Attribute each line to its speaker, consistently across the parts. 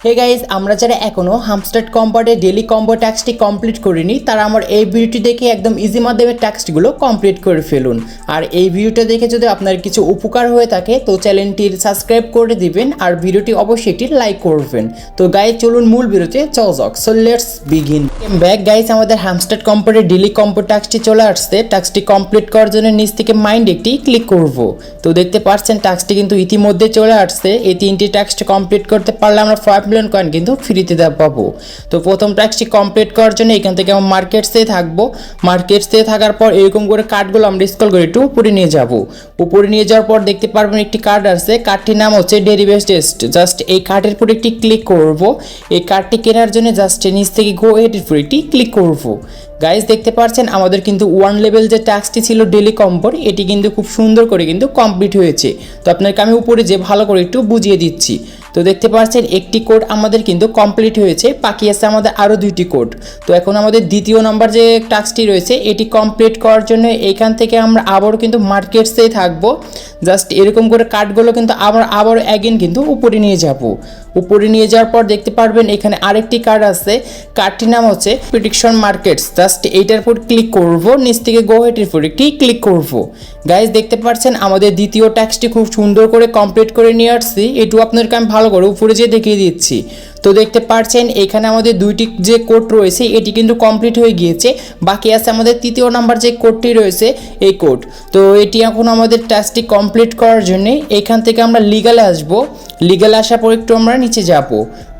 Speaker 1: Hey guys, আমরা যারা এখনো হামস্টার কম্বোতে ডেইলি কম্বো টাস্কটি কমপ্লিট করিনি তারা আমার এই ভিডিওটি দেখে একদম ইজি মাধ্যমে টাস্কগুলো কমপ্লিট করে ফেলুন। আর এই ভিডিওটা দেখে যদি আপনার কিছু উপকার হয়ে থাকে তো চ্যানেলটির সাবস্ক্রাইব করে দিবেন আর ভিডিওটি অবশ্যই একটি লাইক করবেন। তো গাইস চলুন মূল ভিডিওতে যাওয়া যাক। So let's begin. Back guys, আমাদের হামস্টার কম্বোতে ডেইলি কম্বো টাস্কটি চলে আসছে। টাস্কটি কমপ্লিট করার জন্য নিচ থেকে মাইন্ড একটি ক্লিক করব। তো দেখতে পাচ্ছেন টাস্কটি কিন্তু ইতিমধ্যে চলে আসছে। এই তিনটি টাস্ক কমপ্লিট করতে পারলে আমরা 5 মিলিয়ন কয়েন কিন্তু ফ্রিতে পাবো। তো প্রথম টাস্কটি কমপ্লিট করার জন্য এখান থেকে আমরা মার্কেটসে থাকবো। মার্কেটসে থাকার পর এরকম করে কার্ডগুলো আমরা স্ক্রল করে একটু উপরে নিয়ে যাব। উপরে নিয়ে যাওয়ার পর দেখতে পারবেন একটি কার্ড আছে। কার্ডটির নাম হচ্ছে ডেরিভেটিভ টেস্ট। জাস্ট এই কার্ডের উপর একটি ক্লিক করব। এই কার্ডটি কেনার জন্য জাস্ট নিচ থেকে গো এর উপর একটি ক্লিক করব। গাইস দেখতে পাচ্ছেন আমাদের কিন্তু 1 লেভেল যে টাস্কটি ছিল ডেইলি কম্বোর, এটি কিন্তু খুব সুন্দর করে কিন্তু কমপ্লিট হয়েছে। তো আপনাকে আমি উপরে যে ভালো করে একটু বুঝিয়ে দিচ্ছি। তো দেখতে পাচ্ছেন একটি কোড আমাদের কিন্তু কমপ্লিট হয়েছে, বাকি আছে আমাদের আরও 2টি কোড। তো এখন আমাদের দ্বিতীয় নাম্বার যে টাস্কটি রয়েছে এটি কমপ্লিট করার জন্য এইখান থেকে আমরা আবারও কিন্তু মার্কেটসেই থাকবো। জাস্ট এরকম করে কার্ডগুলো কিন্তু আবার অ্যাগেন কিন্তু উপরে নিয়ে যাব। উপরে নিয়ে যাওয়ার পর দেখতে পারবেন এখানে আরেকটি কার্ড আছে। কার্ডটির নাম হচ্ছে প্রেডিকশন মার্কেটস। জাস্ট এইটার উপর ক্লিক করব, নিচ থেকে গো হেটের উপর একটি ক্লিক করব। গাইজ দেখতে পাচ্ছেন আমাদের দ্বিতীয় টাস্কটি খুব সুন্দর করে কমপ্লিট করে নিয়ে আসছি। এটু আপনাদেরকে আমি ভালো করে উপরে যেয়ে দেখিয়ে দিচ্ছি। তো দেখতে পাচ্ছেন এখানে আমাদের 2টি যে কোড রয়েছে এটি কিন্তু কমপ্লিট হয়ে গিয়েছে। বাকি আছে আমাদের তৃতীয় নাম্বার যে কোডটি রয়েছে এই কোড। তো এটি এখন আমাদের টাস্কটি কমপ্লিট করার জন্য এখান থেকে আমরা লিগালে আসবো। লিগালে আসার পর একটু আমরা নিচে যাব।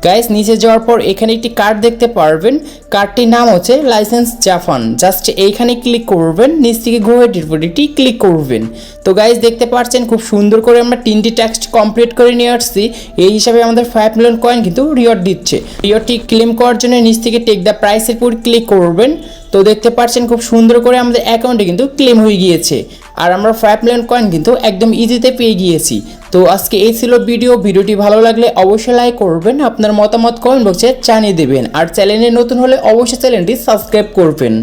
Speaker 1: গাইস নিচে যাওয়ার পর এখানে একটি কার্ড দেখতে পারবেন। কার্ডটির নাম হচ্ছে লাইসেন্স জাপান। জাস্ট এইখানে ক্লিক করবেন, নিচ থেকে গো হেটের উপর একটি ক্লিক করবেন। তো গাইস দেখতে পাচ্ছেন খুব সুন্দর করে আমরা 3টি টাস্ক কমপ্লিট করে নিয়ে আসছি। এই হিসাবে আমাদের 5 মিলিয়ন কয়েন কিন্তু রিওয়ার্ড দিচ্ছে। রিওয়ার্ডটি ক্লেম করার জন্য নিচ থেকে টেক দ্য প্রাইসের উপর ক্লিক করবেন। তো দেখতে পাচ্ছেন খুব সুন্দর করে আমাদের অ্যাকাউন্টে কিন্তু ক্লেম হয়ে গিয়েছে। আর আমরা 5 মিলিয়ন কয়েন কিন্তু একদম ইজিতে পেয়ে গিয়েছি। তো আজকে এই ছিল ভিডিওটি ভালো লাগলে অবশ্যই লাইক করবেন, আপনার মতামত কমেন্ট বক্সে জানিয়ে দেবেন। আর চ্যানেলে নতুন হলে অবশ্যই চ্যানেলটি সাবস্ক্রাইব করবেন।